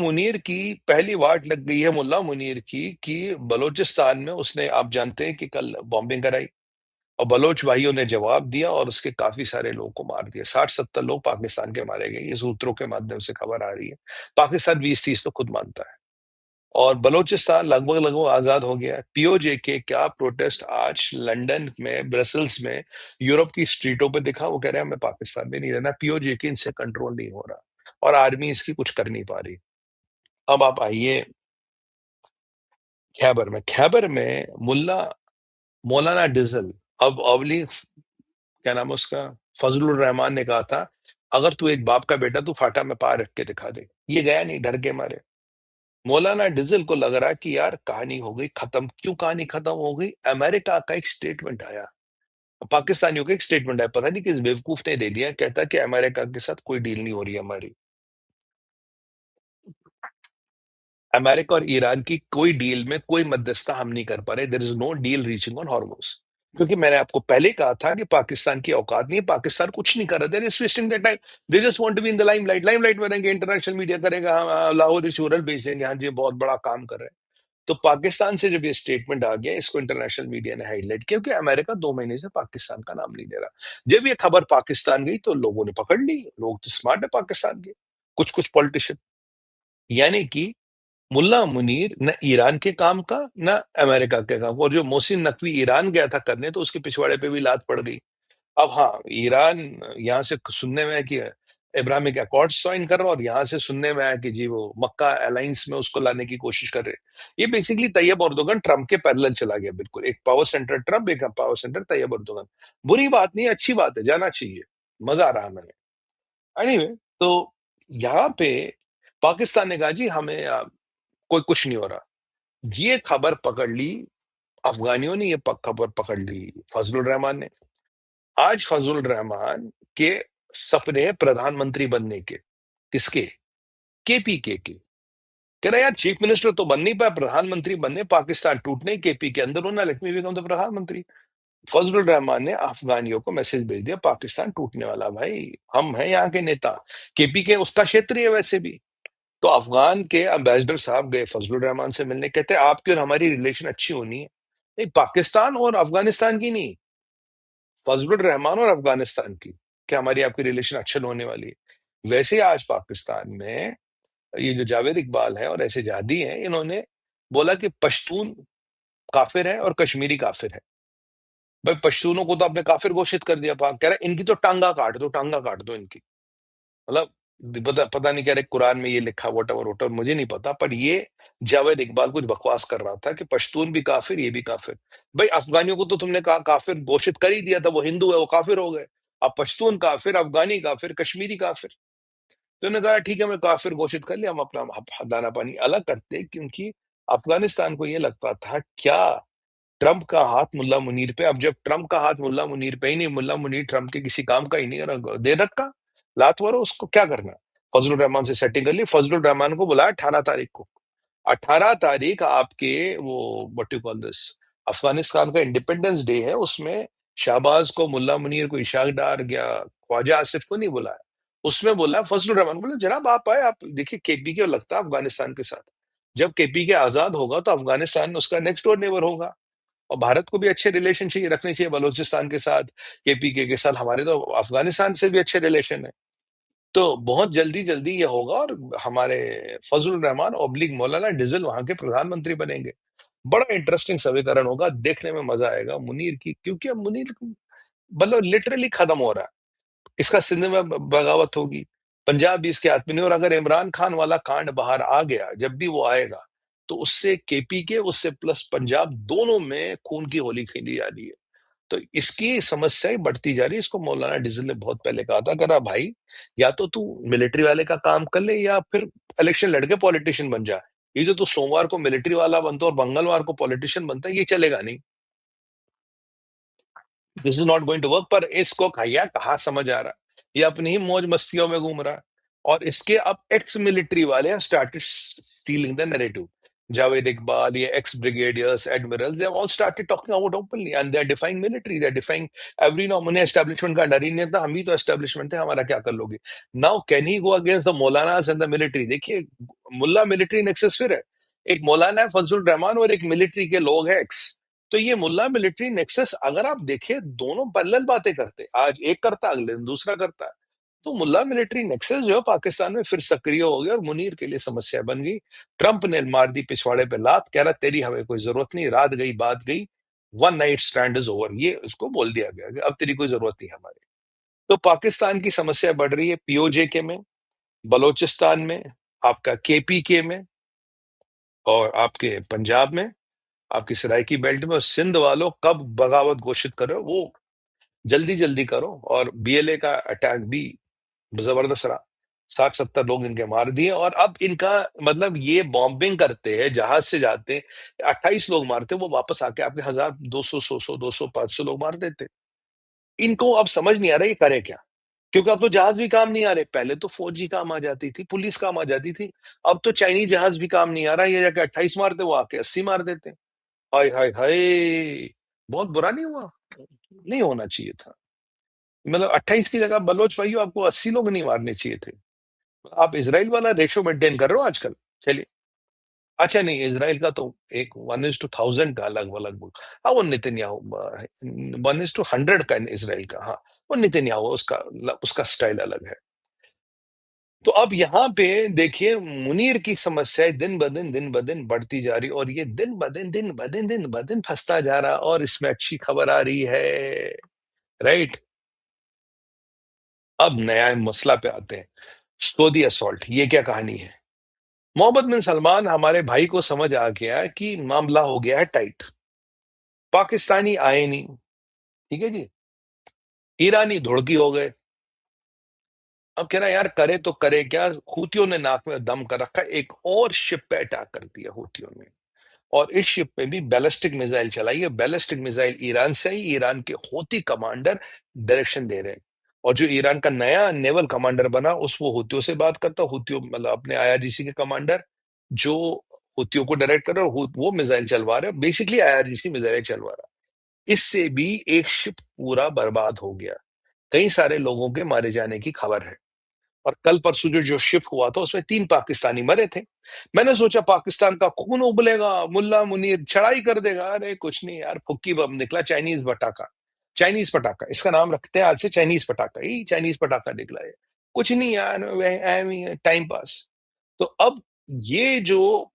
मुनीर की पहली वाट लग गई है मुल्ला मुनीर की कि बलूचिस्तान में उसने, आप जानते हैं कि कल बॉम्बिंग कराई और बलोच भाइयों ने जवाब दिया और उसके काफी सारे लोगों को मार दिया। 60-70 लोग पाकिस्तान के मारे गए, ये सूत्रों के माध्यम से खबर आ रही है। पाकिस्तान 20-30 तो खुद मानता है और बलोचिस्तान लगभग लगभग आजाद हो गया है। पीओजे के क्या प्रोटेस्ट आज लंदन में, ब्रसल्स में, यूरोप की स्ट्रीटों पे दिखा। वो कह रहे हैं हमें पाकिस्तान में नहीं रहना, पीओजे के इनसे कंट्रोल नहीं हो रहा और आर्मी इसकी कुछ कर नहीं पा रही। अब आप आइए खैबर में मुल्ला मौलाना डिजल, अब अवली, क्या नाम है उसका, फजलुर रहमान ने कहा था अगर तू एक बाप का बेटा तू फाटा में पार रख के दिखा दे। ये गया नहीं, डर के मारे। मौलाना डिजल को लग रहा कि यार कहानी हो गई खत्म। क्यों कहानी खत्म हो गई? अमेरिका का एक स्टेटमेंट आया, पाकिस्तानियों का एक स्टेटमेंट आया, पता नहीं किस बेवकूफ ने दे दिया, कहता कि अमेरिका के साथ कोई डील नहीं हो रही हमारी। अमेरिका और ईरान की कोई डील में कोई मध्यस्थता हम नहीं कर पा रहे। There is no deal reaching on Hormuz. क्योंकि मैंने आपको पहले कहा था कि पाकिस्तान की औकात नहीं है, पाकिस्तान कुछ नहीं कर रहा, there is wasting the time. They just want to be in the limelight. Limelight में रहेंगे, इंटरनेशनल मीडिया करेगा, हाँ हाँ, लाहौर रिचूरल भेज देंगे, हाँ जी बहुत बड़ा काम कर रहे हैं। तो पाकिस्तान से जब ये स्टेटमेंट आ गया, इसको इंटरनेशनल मीडिया ने हाईलाइट किया, क्योंकि अमेरिका 2 महीने से पाकिस्तान का नाम नहीं ले रहा। जब ये खबर पाकिस्तान गई तो लोगों ने पकड़ ली, लोग तो स्मार्ट है पाकिस्तान के, कुछ कुछ पॉलिटिशियन। यानी कि मुल्ला मुनीर न ईरान के काम का न अमेरिका के काम का। और जो मोहसिन नकवी ईरान गया था करने, तो उसके पिछवाड़े पे भी लात पड़ गई। अब हाँ, ईरान यहाँ से सुनने में है कि इब्राहिमिक अकॉर्ड साइन कर रहा है और यहाँ से सुनने में आया कि जी वो मक्का अलायंस में उसको लाने की कोशिश कर रहे हैं। ये बेसिकली तैयब अर्दोगन ट्रम्प के पैरेलल चला गया, बिल्कुल एक पावर सेंटर ट्रम्प, एक पावर सेंटर तैयब अर्दोगन। बुरी बात नहीं, अच्छी बात है, जाना चाहिए, मजा आ रहा मैंने। एनीवे, तो यहाँ पे पाकिस्तान ने कहा जी हमें कोई कुछ नहीं हो रहा। ये खबर पकड़ ली अफगानियों ने, ये खबर पकड़ ली फजलुर रहमान ने। आज फजलुर रहमान के सपने हैं प्रधानमंत्री बनने के। किसके? केपीके के। कह रहा यार चीफ मिनिस्टर तो बन नहीं पाया, प्रधानमंत्री बनने, पाकिस्तान टूटने, केपी के अंदर होना, लेट मी बिकम द प्रधानमंत्री। फजलुर रहमान ने अफगानियों को मैसेज भेज दिया, पाकिस्तान टूटने वाला भाई, हम हैं यहाँ के नेता। केपी के उसका क्षेत्र ही है वैसे भी। तो अफगान के अम्बेसडर साहब गए फजलुर रहमान से मिलने, कहते हैं आपकी और हमारी रिलेशन अच्छी होनी है। नहीं, पाकिस्तान और अफगानिस्तान की नहीं, फजलुर रहमान और अफगानिस्तान की, क्या हमारी आपकी रिलेशन अच्छी होने वाली है। वैसे ही आज पाकिस्तान में ये जो जावेद इकबाल है और ऐसे जादी हैं, इन्होंने बोला कि पश्तून काफिर है और कश्मीरी काफिर है। भाई पश्तूनों को तो आपने काफिर घोषित कर दिया, पाक कह रहा है इनकी तो टांगा काट दो इनकी। मतलब पता नहीं, कह रहे कुरान में ये लिखा, वट एवर वट एवर, मुझे नहीं पता, पर ये जावेद इकबाल कुछ बकवास कर रहा था कि पश्तून भी काफिर, ये भी काफिर। भाई अफगानियों को तो तुमने कहा काफिर घोषित कर ही दिया था, वो हिंदू है वो काफिर हो गए। अब पश्तून काफिर, अफगानी काफिर, कश्मीरी काफिर। तो उन्होंने कहा ठीक है, मैं काफिर घोषित कर लिया, हम अपना दाना पानी अलग करते, क्योंकि अफगानिस्तान को ये लगता था क्या ट्रंप का हाथ मुल्ला मुनीर पे। अब जब ट्रंप का हाथ मुल्ला मुनीर पे ही नहीं, मुल्ला मुनीर ट्रंप के किसी काम का ही नहीं, और दे धक्का लात मारो, उसको क्या करना। फजलुर रहमान से सेटिंग कर ली, फजलुर रहमान को बुलाया 18 तारीख को। 18 तारीख आपके वो what you call this, Afghanistan का इंडिपेंडेंस डे है, उसमें शाहबाज को, मुल्ला मुनीर को, इशाक डार या ख्वाजा आसिफ को नहीं बुलाया। उसमें बोला फजलुर रहमान, बोला जनाब आप आए, आप देखिए केपी के लगता है अफगानिस्तान के साथ। जब केपी के आजाद होगा तो अफगानिस्तान उसका नेक्स्ट डोर नेबर होगा, और भारत को भी अच्छे रिलेशन चाहिए, रखने चाहिए बलूचिस्तान के साथ, केपीके के साथ। हमारे तो अफगानिस्तान से भी अच्छे रिलेशन है। तो बहुत जल्दी जल्दी ये होगा और हमारे फजलुर रहमान ऑब्लिक मौलाना डिजल वहां के प्रधानमंत्री बनेंगे। बड़ा इंटरेस्टिंग समीकरण होगा, देखने में मजा आएगा मुनीर की, क्योंकि अब मुनीर मतलब लिटरली खत्म हो रहा है। इसका सिंध में बगावत होगी, पंजाब भी इसके हाथ में नहीं। और अगर इमरान खान वाला कांड बाहर आ गया, जब भी वो आएगा, तो उससे केपी के, उससे प्लस पंजाब, दोनों में खून की होली खेली जा रही है। तो इसकी समस्याएं बढ़ती जा रही है। इसको मौलाना डिजिल ने बहुत पहले कहा था, करा भाई या तो तू मिलिट्री वाले का काम कर ले या फिर इलेक्शन लड़के पॉलिटिशियन बन जा। ये जो तू सोमवार को मिलिट्री वाला बनता और मंगलवार को पॉलिटिशियन बनता है, ये चलेगा नहीं। This is not going to work. पर इसको भैया कहाँ समझ आ रहा है, ये अपनी ही मौज मस्तियों में घूम रहा है। और इसके अब एक्स मिलिट्री वाले started stealing the narrative. Javed Iqbal, ये ex-brigadiers, admirals, they have all started talking about openly, and they are defying military, they are defying every norm. उन्हें establishment का डर ही नहीं था, हम भी तो establishment थे, हमारा क्या कर लोगे? Now can he go against the Maulanas and the military? देखिए, मुल्ला military nexus फिर है. एक मौलाना है फजलुर रहमान और एक मिलिट्री के लोग हैं एक्स. तो ये मुल्ला मिलिट्री नेक्सस अगर आप देखें दोनों पैरेलल बातें करते, आज एक करता अगले दिन दूसरा करता है. तो मुल्ला मिलिट्री नेक्सस जो है पाकिस्तान में फिर सक्रिय हो गया और मुनीर के लिए समस्या बन गई. ट्रंप ने मार दी पिछवाड़े पे लात, कह रहा तेरी हमें कोई जरूरत नहीं, रात गई बात गई, one night stand is over, ये उसको बोल दिया गया कि अब तेरी कोई जरूरत नहीं हमारी. तो पाकिस्तान की समस्या बढ़ रही है पीओजे में, बलोचिस्तान में, आपका केपीके में, और आपके पंजाब में, आपकी सराइकी बेल्ट में. और सिंध वालों कब बगावत घोषित करो वो जल्दी जल्दी करो. और बीएलए का अटैक भी जबरदस्त रहा, 60-70 लोग इनके मार दिए. और अब इनका मतलब ये बॉम्बिंग करते हैं, जहाज से जाते हैं, 28 लोग मारते, वो वापस आके आपके 1000, 200, 100, 200, 500 लोग मार देते. इनको अब समझ नहीं आ रहा ये करे क्या, क्योंकि अब तो जहाज भी काम नहीं आ रहे. पहले तो फौजी काम आ जाती थी, पुलिस काम आ जाती थी, अब तो चाइनीज जहाज भी काम नहीं आ रहा. ये जाके 28 मारते, वो आके 80 मार देते. हाय हाय हाय, बहुत बुरा नहीं हुआ? नहीं होना चाहिए था. मतलब 28 की जगह बलोच भाइयों आपको 80 लोग नहीं मारने चाहिए थे. आप इसराइल वाला रेशो मेंटेन कर रहे हो आजकल. चलिए, अच्छा नहीं, इसराइल का तो एक 1:1000 का अलग अलग. हाँ, वो नेतन्याहू 1:100 का इसराइल का. हाँ, वो नेतन्याहू, उसका उसका स्टाइल अलग है. तो अब यहाँ पे देखिए मुनीर की समस्याएं दिन ब दिन बढ़ती जा रही, और ये दिन ब दिन फंसता जा रहा. और इसमें अच्छी खबर आ रही है, राइट. अब नया मसला पे आते हैं, सऊदी असॉल्ट. ये क्या कहानी है? मोहम्मद बिन सलमान हमारे भाई को समझ आ गया कि मामला हो गया है टाइट. पाकिस्तानी आए नहीं, ठीक है जी, ईरानी धुड़की हो गए. अब कह रहा है, यार करे तो करे क्या, हूतियों ने नाक में दम कर रखा. एक और शिप पे अटैक कर दिया हूतियों ने, और इस शिप में भी बैलिस्टिक मिसाइल चलाई है. बैलिस्टिक मिसाइल ईरान से ही, ईरान के हूती कमांडर डायरेक्शन दे रहे हैं. और जो ईरान का नया नेवल कमांडर बना, उस वो हूतियों से बात करता, हूतियों मतलब अपने आईआरजीसी के कमांडर, जो हूतियों को डायरेक्ट कर रहे हैं, और वो मिसाइल चलवा रहे हैं. बेसिकली आईआरजीसी मिसाइल चलवा रहा है. इससे भी एक शिप पूरा बर्बाद हो गया, कई सारे लोगों के मारे जाने की खबर है. और कल परसों जो शिप हुआ था उसमें 3 पाकिस्तानी मरे थे. मैंने सोचा पाकिस्तान का खून उबलेगा, मुल्ला मुनीर चढ़ाई कर देगा. अरे कुछ नहीं यार, फुक्की बम निकला, चाइनीज पटाखा. चाइनीज पटाखा इसका नाम रखते हैं आज से, चाइनीज पटाखा ही, चाइनीज पटाखा निकला है. कुछ नहीं यार, टाइम पास. तो अब ये जो,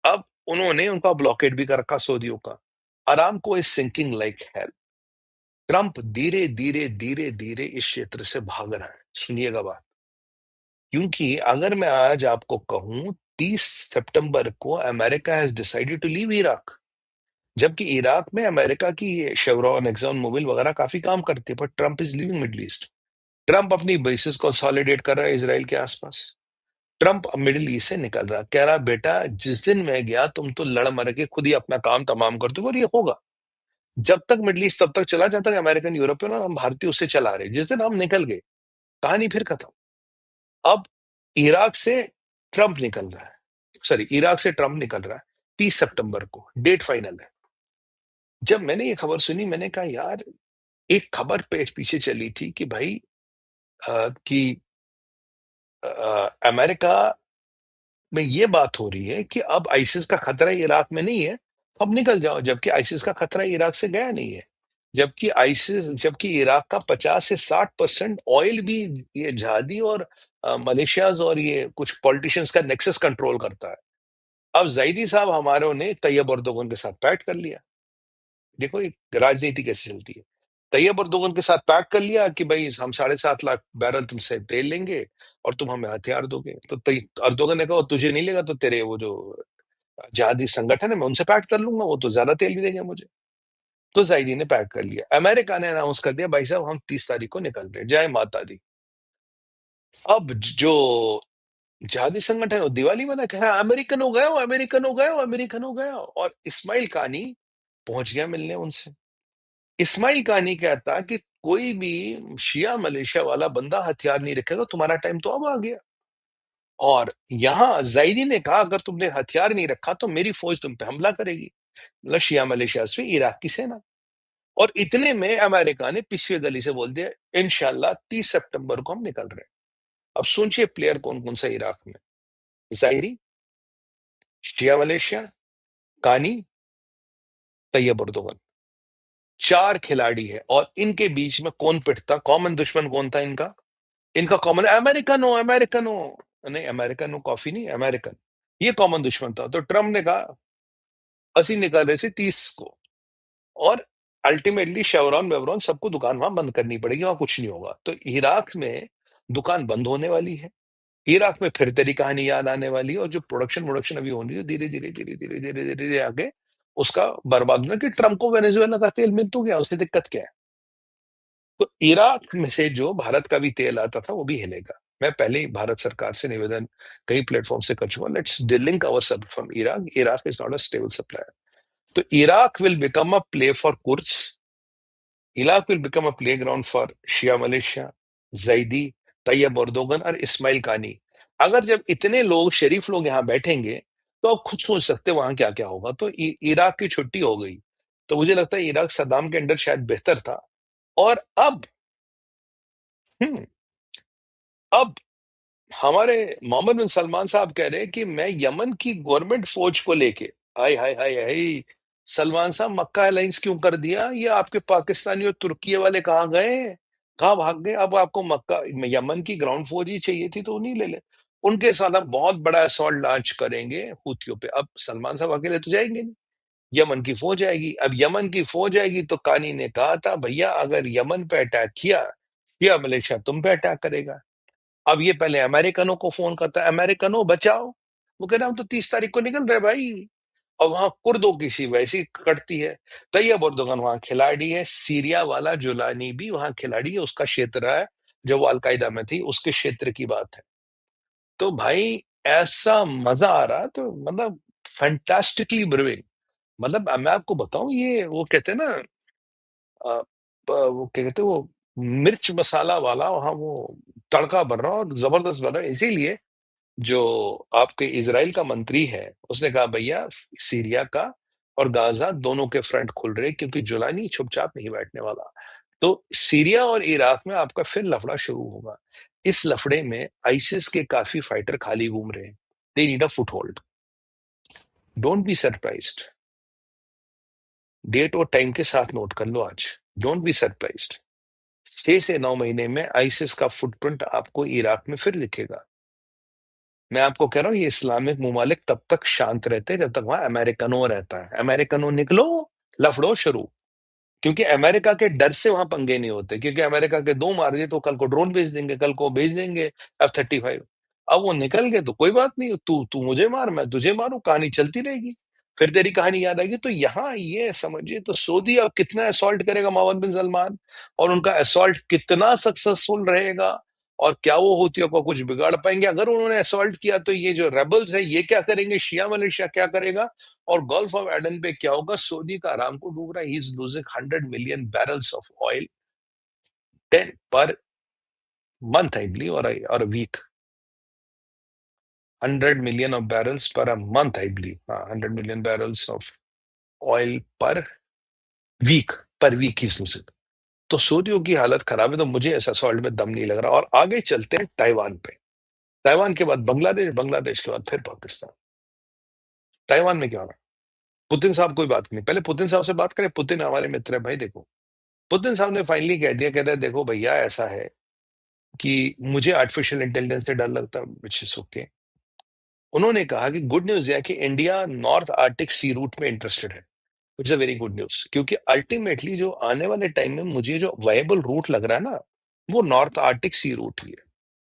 अब उन्होंने उनका ब्लॉकेट भी कर रखा सऊदियों का. Aramco is sinking like hell. Trump धीरे धीरे धीरे धीरे इस क्षेत्र से भाग रहा है. सुनिएगा बात, क्योंकि अगर मैं आज आपको कहूं 30 सितंबर को America has decided to leave Iraq, जबकि इराक में अमेरिका की शेवरॉन, एक्सॉन मोबिल वगैरह काफी काम करती है, पर Trump is leaving Middle East. Trump अपनी बेसिस कंसोलिडेट कर रहा है इसराइल के आसपास. ट्रंप अब मिडिल ईस्ट से निकल रहा, कह रहा बेटा जिस दिन मैं गया तुम तो लड़ मर के खुद ही अपना काम तमाम कर दो, और ये होगा. जब तक मिडिल ईस्ट तब तक चला, जब तक अमेरिकन यूरोपियन और हम भारतीय उससे चला रहे. जिस दिन हम निकल गए, कहानी फिर खत्म. अब इराक से ट्रंप निकल रहा है, सॉरी, इराक से ट्रंप निकल रहा है 30 सितंबर को, डेट फाइनल है. जब मैंने ये खबर सुनी, मैंने कहा यार, एक खबर पे पीछे चली थी कि भाई कि अमेरिका में ये बात हो रही है कि अब आईसिस का खतरा इराक में नहीं है, अब निकल जाओ. जबकि आईसिस का खतरा इराक से गया नहीं है. जबकि इराक का 50 से 60% ऑयल भी ये झादी और मलेशियाज और ये कुछ पॉलिटिशियंस का नेक्सस कंट्रोल करता है. अब जैदी साहब हमारों ने तैयब अर्दोगन के साथ पैक्ट कर लिया. देखो एक राजनीति कैसे चलती है. तैयब अर्दोगन के साथ पैक्ट कर लिया कि भाई हम 7.5 लाख बैरल तुमसे तेल लेंगे और तुम हमें हथियार दोगे. तो अर्दोगन ने कहा तुझे नहीं लेगा तो तेरे वो जो जिहादी संगठन है मैं उनसे पैक्ट कर लूंगा, वो तो ज्यादा तेल भी देंगे मुझे. तो जैदी ने पैक्ट कर लिया. अमेरिका ने अनाउंस कर दिया भाई साहब हम 30 तारीख को निकल रहे, जय माता दी. अब जो जिहादी संगठन है वो दिवाली मना कह रहा है अमेरिकन हो गया हो, अमेरिकन हो गया हो, अमेरिकन हो गया हो. और इस्माइल कानी पहुंच गया मिलने उनसे. इस्माइल कानी कहता कि कोई भी शिया मलेशिया वाला बंदा हथियार नहीं रखेगा, तुम्हारा टाइम तो अब आ गया. और यहाँ ज़ाइदी ने कहा अगर तुमने हथियार नहीं रखा तो मेरी फौज तुम पे हमला करेगी, मतलब शिया मिलिशियाज़ पे इराक की सेना। और इतने में अमेरिका ने पिछली गली से बोल दिया इंशाल्लाह 30 सितंबर को हम निकल रहे हैं। अब सोचिए प्लेयर कौन-कौन सा इराक में, ज़ाहिरी, शिया मलेशिया, कानी, तैयब अर्दोगन। 4 खिलाड़ी है और इनके बीच में कौन पिटता? कॉमन दुश्मन कौन था इनका? इनका कॉमन अमेरिकनो, अमेरिकनो। नहीं, अमेरिकनो कॉफी नहीं, अमेरिकन। ये कॉमन दुश्मन था। तो ट्रम्प ने कहा ਅਸੀਂ निकाल रहे थे 30 को और अल्टीमेटली शेवरॉन वेवरॉन सबको दुकान वहां बंद करनी पड़ेगी, वहां कुछ नहीं होगा। तो इराक में दुकान बंद होने वाली है। इराक में फिर तेरी कहानी याद आने वाली है और जो प्रोडक्शन वोडक्शन अभी हो रही है धीरे धीरे धीरे धीरे धीरे धीरे धीरे आगे उसका बर्बाद होना कि ट्रम्प को वेनेजुएला का तेल मिल तो गया, उससे दिक्कत क्या है? तो इराक में से जो भारत का भी तेल आता था वो भी हिलेगा। मैं पहले ही भारत सरकार से निवेदन कई प्लेटफॉर्म से कर चुका, let's delink our sub from Iraq. Iraq is not a stable supplier. तो Iraq will become a play for Kurds, Iraq will become a playground for Shia militia, Zaidi, Tayyip Erdogan और Ismail कानी। अगर जब इतने लोग शरीफ लोग यहाँ बैठेंगे तो आप खुद सोच सकते हैं वहां क्या क्या होगा। तो इराक की छुट्टी हो गई। तो मुझे लगता है इराक सद्दाम के अंडर शायद बेहतर था। और हम्म, अब हमारे मोहम्मद बिन सलमान साहब कह रहे हैं कि मैं यमन की गवर्नमेंट फौज को लेके, हाय हाय हाय हाय, सलमान साहब मक्का अलायंस क्यों कर दिया? ये आपके पाकिस्तानी और तुर्की वाले कहाँ गए? कहाँ भाग गए? अब आपको मक्का यमन की ग्राउंड फौज ही चाहिए थी तो नहीं ले ले। उनके साथ हम बहुत बड़ा असॉल्ट लॉन्च करेंगे हूथियों पे। अब सलमान साहब अकेले तो जाएंगे नहीं, यमन की फौज आएगी। अब यमन की फौज आएगी तो कानी ने कहा था भैया अगर यमन पे अटैक किया या मलेशिया तुम पे अटैक करेगा। अब ये पहले अमेरिकनों को फोन करता है, अमेरिकनों बचाओ। वो कह रहा हम तो 30 तारीख को निकल रहे भाई। और वहां कुर्दों की सी वैसी कटती है। तैयब अर्दोगन वहां खिलाड़ी है, सीरिया वाला जुलानी भी वहां खिलाड़ी है, उसका क्षेत्र है। जो वो अलकायदा में थी उसके क्षेत्र की बात है। तो भाई ऐसा मजा आ रहा, तो मतलब फैंटास्टिकली ब्रिविंग। मतलब मैं आपको बताऊं, ये वो कहते हैं ना, वो क्या कहते हैं वो, मिर्च मसाला वाला वहां वो तड़का बन रहा और जबरदस्त बन रहा है। इसीलिए जो आपके इजराइल का मंत्री है उसने कहा भैया सीरिया का और गाजा दोनों के फ्रंट खुल रहे क्योंकि जुलानी चुपचाप नहीं बैठने वाला। तो सीरिया और इराक में आपका फिर लफड़ा शुरू होगा। इस लफड़े में आईसिस के काफी फाइटर खाली घूम रहे हैं। They need a foothold. Don't be surprised. Date और टाइम के साथ नोट कर लो आज। Don't be surprised. 6 से 9 महीने में आईसिस का फुटप्रिंट आपको इराक में फिर दिखेगा। मैं आपको कह रहा हूँ ये इस्लामिक ममालिक तब तक शांत रहते हैं जब तक वहां अमेरिकनो रहता है। अमेरिकनो निकलो, लफड़ो शुरू। क्योंकि अमेरिका के डर से वहां पंगे नहीं होते, क्योंकि अमेरिका के दो मार दिए तो कल को ड्रोन भेज देंगे, कल को भेज देंगे F-35। अब वो निकल गए तो कोई बात नहीं, तू तू मुझे मार मैं तुझे मारू, कहानी चलती रहेगी। फिर तेरी कहानी याद आएगी। तो यहाँ ये समझिए, तो सऊदी अब कितना असॉल्ट करेगा मोहम्मद बिन सलमान, और उनका असॉल्ट कितना सक्सेसफुल रहेगा, और क्या वो हूथियों को कुछ बिगाड़ पाएंगे? अगर उन्होंने असॉल्ट किया तो ये जो रेबल्स है ये क्या करेंगे? शिया मलेशिया क्या करेगा? और गल्फ ऑफ एडन पे क्या होगा? सऊदी का अरामको डूब रहा है, he is losing 100 million barrels of oil 10 per month I believe, or week. 100 million of barrels per a month I believe, हाँ, 100 million barrels of oil week per week is losing. तो सऊदियों की हालत खराब है। तो मुझे ऐसा सॉल्ट में दम नहीं लग रहा। और आगे चलते हैं ताइवान पे। ताइवान के बाद बांग्लादेश, बांग्लादेश के बाद फिर पाकिस्तान। ताइवान में क्या हो रहा है? पुतिन साहब कोई बात नहीं, पहले पुतिन साहब से बात करें। पुतिन हमारे मित्र है भाई। देखो, पुतिन साहब ने फाइनली कह दिया, कहता है देखो भैया ऐसा है कि मुझे आर्टिफिशियल इंटेलिजेंस से डर लगता है, विच इज ओके। उन्होंने कहा कि गुड न्यूज है कि इंडिया नॉर्थ आर्टिक सी रूट में इंटरेस्टेड है, which is a very good news. क्योंकि अल्टीमेटली जो आने वाले टाइम में मुझे जो वायबल रूट लग रहा है ना, वो नॉर्थ आर्टिक सी रूट ही है।